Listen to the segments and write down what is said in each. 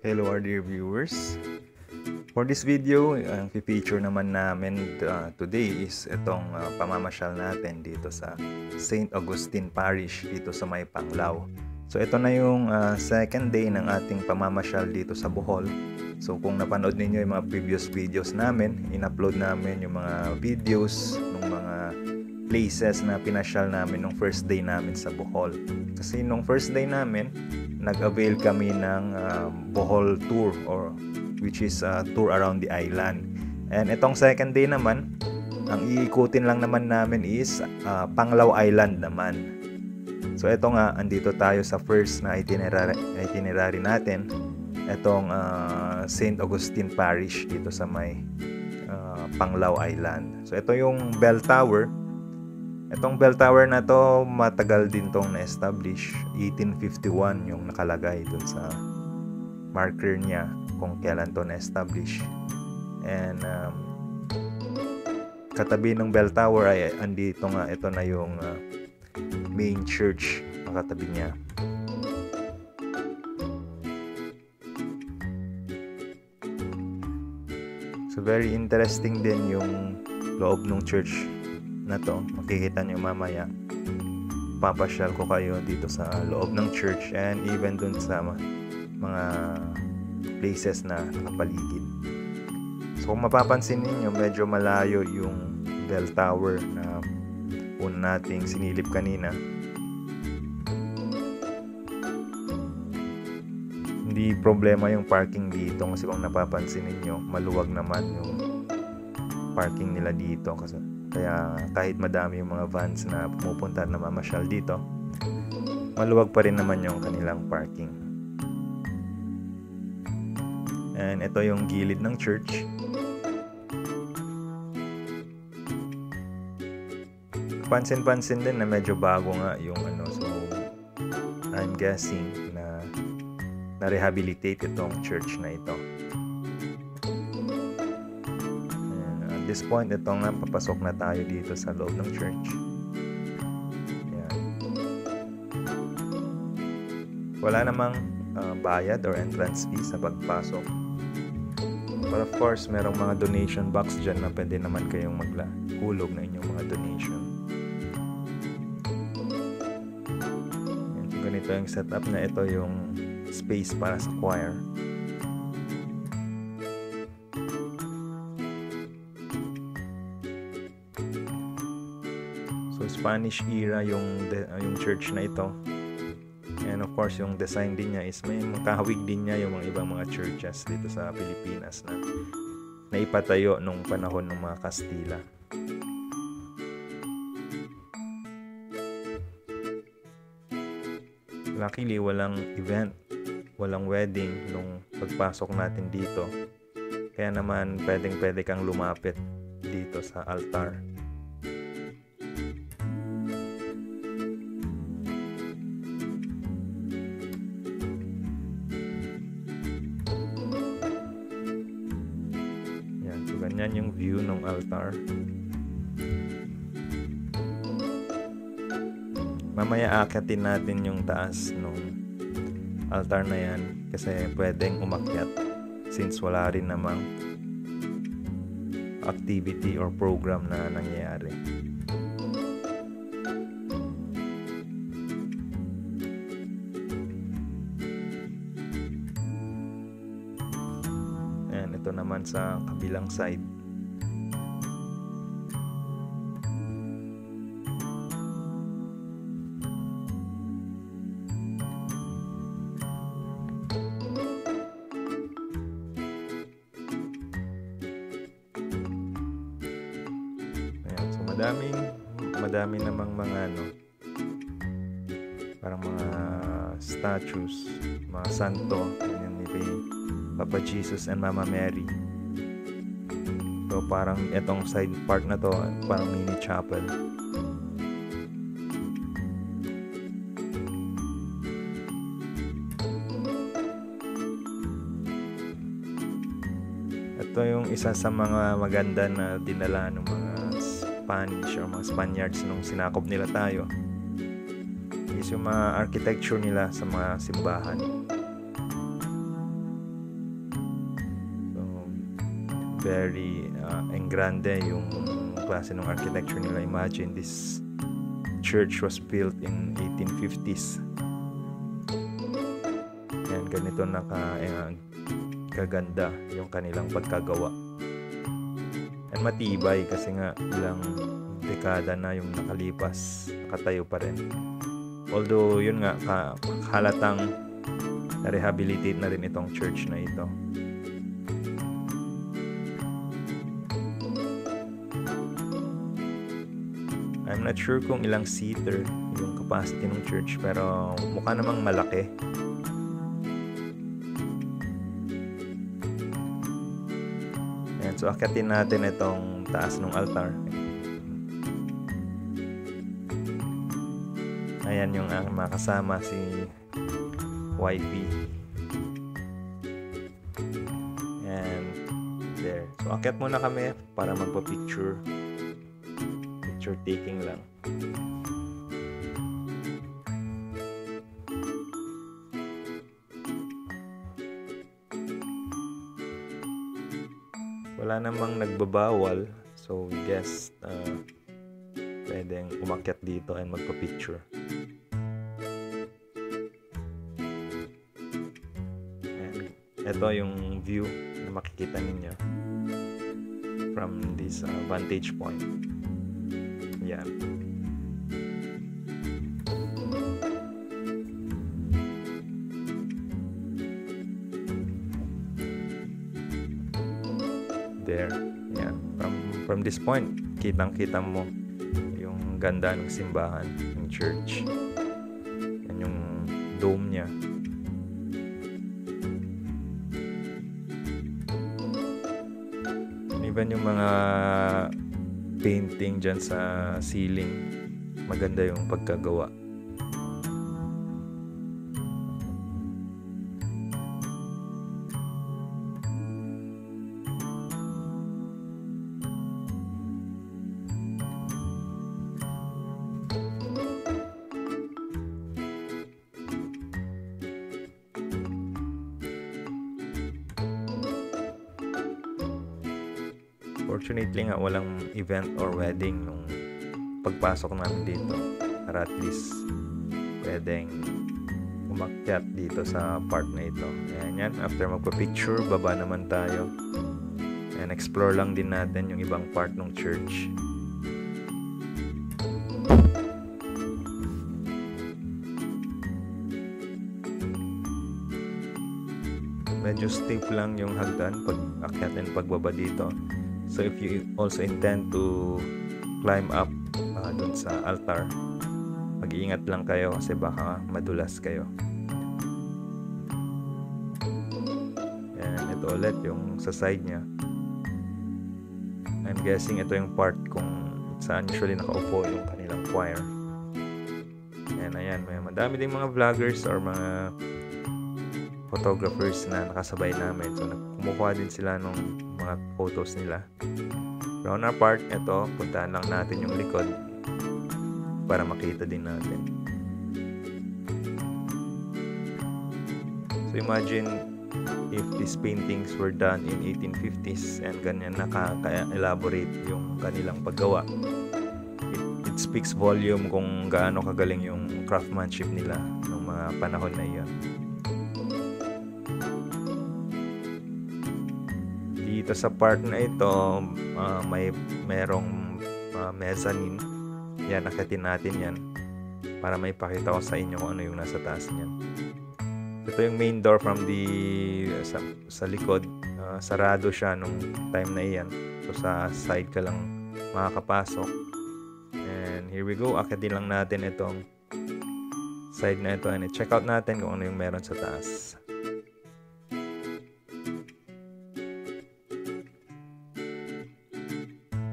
Hello our dear viewers. For this video, ang feature naman namin today is itong pamamasyal natin dito sa St. Augustine Parish dito sa may Panglao. So ito na yung second day ng ating pamamasyal dito sa Bohol. So kung napanood ninyo yung mga previous videos namin, in-upload namin yung mga videos ng mga places na pinasyal namin nung first day namin sa Bohol. Kasi nung first day namin, nag-avail kami ng Bohol tour or which is a tour around the island. And itong second day naman, ang iikutin lang naman namin is Panglao Island naman. So ito nga, andito tayo sa first na itinerary natin. Itong St. Augustine Parish dito sa may Panglao Island. So ito yung bell tower. Itong bell tower na to, matagal din tong na-establish. 1851 yung nakalagay dun sa marker niya kung kailan to na-establish. And katabi ng bell tower ay andito nga, ito na yung main church ang katabi niya. So very interesting din yung loob ng church na to. Makikita nyo mamaya. Papasyal ko kayo dito sa loob ng church and even dun sa mga places na nakapaligid. So kung mapapansin niyo, medyo malayo yung bell tower na una nating sinilip kanina. Hindi problema yung parking dito kasi kung napapansin niyo, maluwag naman yung parking nila dito kasi kaya kahit madami yung mga vans na pumupunta at namamasyal dito, maluwag pa rin naman yung kanilang parking. And ito yung gilid ng church. Pansin-pansin din na medyo bago nga yung so I'm guessing na na-rehabilitate itong church na ito. At this point, ito nga, papasok na tayo dito sa loob ng church. Ayan. Wala namang bayad or entrance fee sa pagpasok. But of course, merong mga donation box dyan na pwede naman kayong maghulog na inyong mga donation. Ayan, so ganito yung setup na ito yung space para sa choir. So Spanish era yung church na ito. And of course, yung design din niya is may makahawig din niya yung mga ibang mga churches dito sa Pilipinas na naipatayo nung panahon ng mga Kastila. Luckily, walang event, walang wedding nung pagpasok natin dito. Kaya naman, pwede kang lumapit dito sa altar. Ganyan yung view ng altar. Mamaya akyatin natin yung taas ng altar na yan kasi pwedeng umakyat since wala rin namang activity or program na nangyayari. And ito naman sa kabilang side. Ayan, so madami namang mga parang mga statues, mga santo, ganyan ni Papa Jesus and Mama Mary. So parang etong side part na to, parang mini chapel. Ito yung isa sa mga maganda na dinala ng mga Spanish or mga Spaniards nung sinakop nila tayo. is yung mga architecture nila sa mga simbahan. very engrande yung klase ng architecture nila. Imagine this church was built in 1850s. And ganito kaganda yung kanilang pagkagawa. And matibay kasi nga ilang dekada na yung nakalipas, nakatayo pa rin. Although yun nga, halatang na-rehabilitate na rin itong church na ito. I'm not sure kung ilang seater yung capacity ng church, pero mukha namang malaki. Ayan, so akyatin natin itong taas ng altar. Ayan yung mga kasama, si wifey. And there. So akyat muna kami para magpa-picture. Picture taking lang. Wala namang nagbabawal, so we guess pwedeng umakyat dito and magpa-picture. And ito yung view na makikita ninyo from this vantage point. Yan. There. Yan. From this point, kitang-kita mo yung ganda ng simbahan, ng church. Yan yung dome niya. And even yung mga painting dyan sa ceiling, maganda yung pagkagawa. Fortunately nga walang event or wedding nung pagpasok namin dito, para at least pwedeng umakyat dito sa part na ito. Ayan yan, after magpa-picture, baba naman tayo and explore lang din natin yung ibang part ng church. Medyo steep lang yung hagdan pag akyat and pagbaba dito. So if you also intend to climb up dun sa altar, mag-iingat lang kayo kasi baka madulas kayo. And ito ulit yung sa side niya. I'm guessing ito yung part kung saan usually nakaupo yung kanilang choir. And ayan, may madami ding mga vloggers or mga photographers na nakasabay namin. So kumukuha din sila ng mga photos nila. Pero on our part, ito, puntahan lang natin yung likod para makita din natin. So imagine if these paintings were done in 1850s and ganyan nakaka-elaborate yung kanilang paggawa. It speaks volume kung gaano kagaling yung craftsmanship nila ng mga panahon na iyon. Dito sa part na ito, merong mezzanine. Yan, akitin natin yan para may pakita ko sa inyo kung ano yung nasa taas niyan. Ito yung main door from sa likod. Sarado siya nung time na iyan. So sa side ka lang makakapasok. And here we go. Akitin lang natin itong side na ito and check out natin kung ano yung meron sa taas.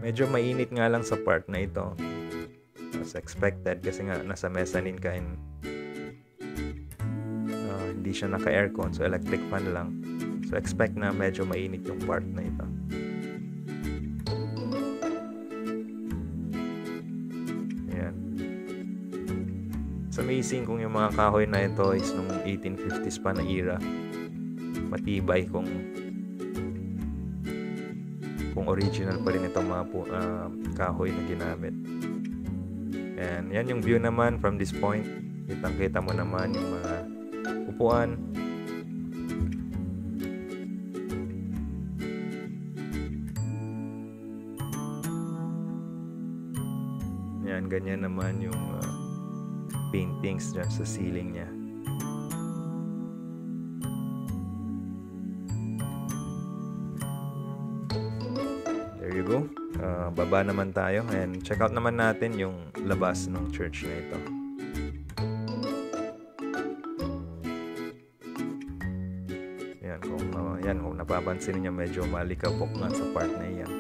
Medyo mainit nga lang sa part na ito as expected kasi nga nasa mezzanine ka and hindi siya naka-aircon, so electric fan lang. So expect na medyo mainit yung part na ito. Ayan. It's amazing kung yung mga kahoy na ito is nung 1850s pa na era. Matibay kung kung original pa rin itong mga kahoy na ginamit. And yan yung view naman from this point. Kitang-kita mo naman yung mga upuan. Yan, ganyan naman yung paintings dyan sa ceiling niya. There you go. Baba naman tayo and check out naman natin yung labas ng church na ito. Yan, kung napapansin niyo medyo malikabok nga sa part na iyan.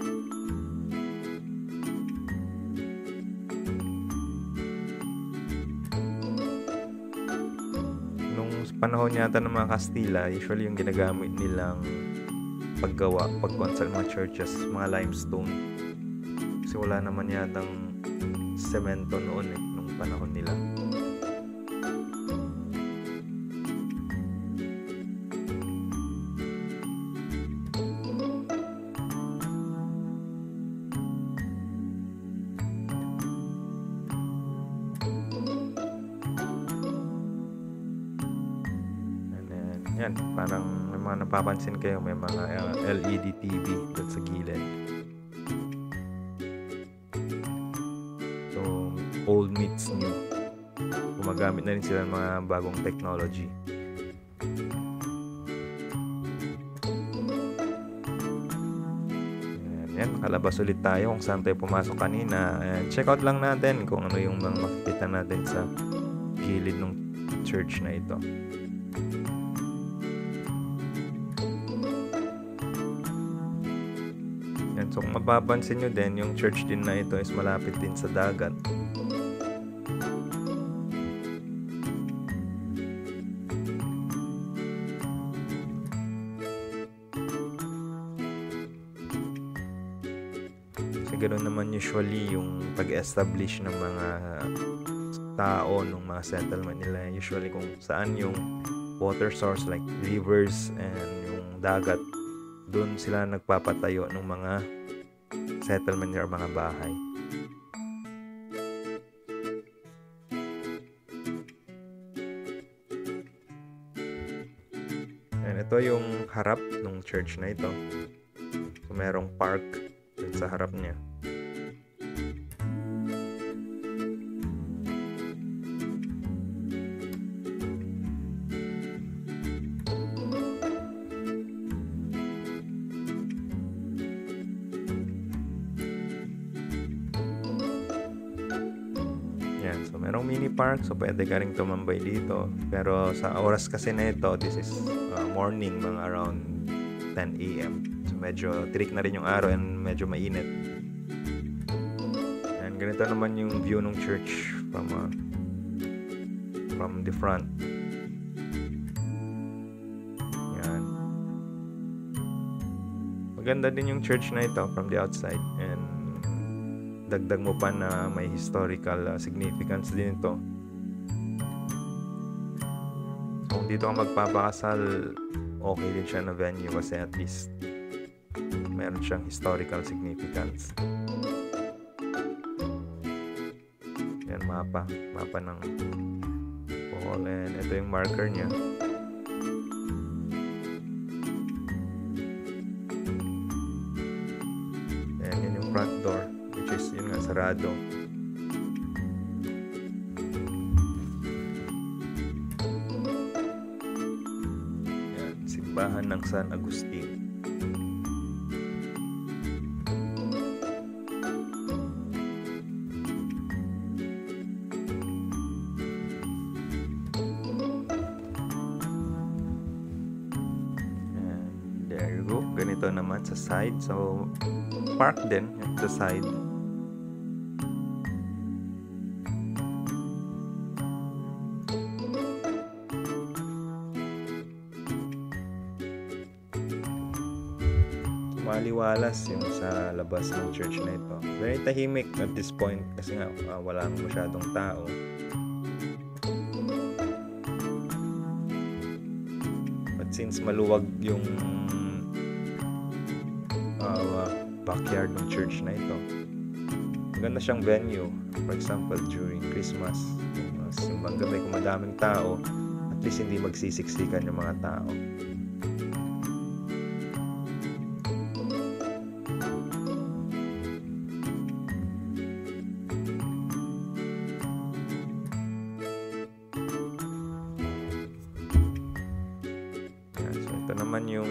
Nung panahon yata ng mga Kastila, usually yung ginagamit nilang pagkonstruct mga churches, mga limestone. Kasi wala naman yatang semento noon nung panahon nila. Yan, parang may mga napapansin kayo, may mga LED TV dun sa gilid. So, old meets new. Gumagamit na rin sila ng mga bagong technology. Yan, kalabas ulit tayo kung saan tayo pumasok kanina. And check out lang natin kung ano yung mga makikita natin sa gilid ng church na ito. So kung mapapansin nyo din, yung church din na ito is malapit din sa dagat. Kasi ganoon naman usually yung pag-establish ng mga tao, ng mga settlement nila. Usually kung saan yung water source like rivers and yung dagat, doon sila nagpapatayo ng mga settlement or mga bahay. And ito yung harap ng church na ito. So merong park dun sa harap niya. So, merong mini park, so pwede ka rin tumambay dito. Pero sa oras kasi na ito, this is morning, mga around 10 AM. So, medyo tirik na rin yung araw and medyo mainit. And ganito naman yung view ng church from the front. Yan. Maganda din yung church na ito from the outside. And dagdag mo pa na may historical significance din ito. So kung dito ka magpapakasal, okay din siya na venue kasi at least meron siyang historical significance. Yan, mapa ng Paul, and ito yung marker niya. And yun yung front door, which is yun nga, sarado. Yan, simbahan ng San Agustin. And there you go. Ganito naman sa side. So, park din sa side. Maliwalas yung sa labas ng church na ito. Very tahimik at this point kasi nga walang masyadong tao. But since maluwag yung backyard ng church na ito. Maganda siyang venue. For example, during Christmas, simbang gabi, kung madaming tao, at least hindi magsisiksikan yung mga tao. So, ito naman yung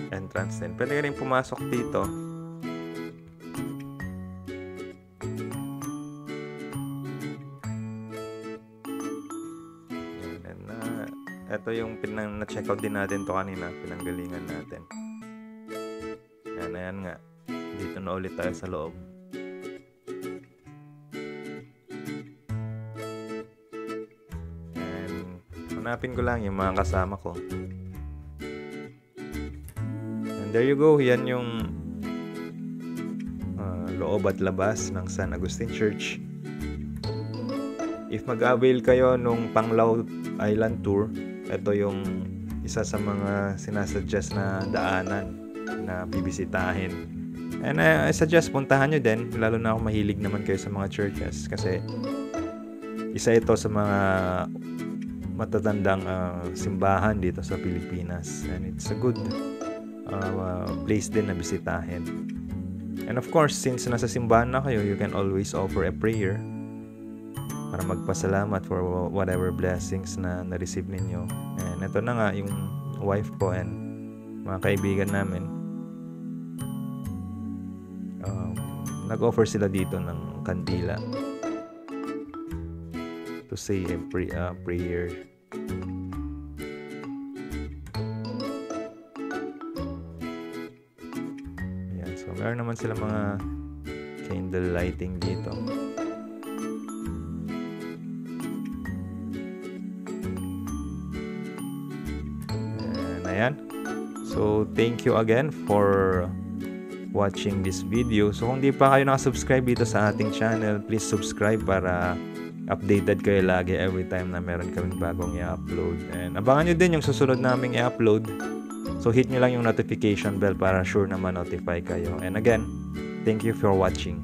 entrance din. Pwede ka rin pumasok dito. Ito yung na-check out din natin to kanina, pinanggalingan natin. Ayan nga. Dito na ulit tayo sa loob. And hanapin ko lang yung mga kasama ko. And there you go. Yan yung loob at labas ng San Agustin Church. If mag-avail kayo nung Panglao Island Tour, ito yung isa sa mga sinasuggest na daanan na bibisitahin. And I suggest puntahan nyo din, lalo na kung mahilig naman kayo sa mga churches, kasi isa ito sa mga matatandang simbahan dito sa Pilipinas. And it's a good place din na bisitahin. And of course, since nasa simbahan na kayo, you can always offer a prayer para magpasalamat for whatever blessings na na-receive ninyo. And ito na nga yung wife ko and mga kaibigan namin. Nag-offer sila dito ng kandila to say a prayer. Ayan, so meron naman sila mga candle lighting dito. Ayan. So, thank you again for watching this video. So, kung di pa kayo nakasubscribe dito sa ating channel, please subscribe para updated kayo lagi every time na meron kaming bagong i-upload. And abangan nyo din yung susunod naming i-upload. So, hit nyo lang yung notification bell para sure na ma-notify kayo. And again, thank you for watching.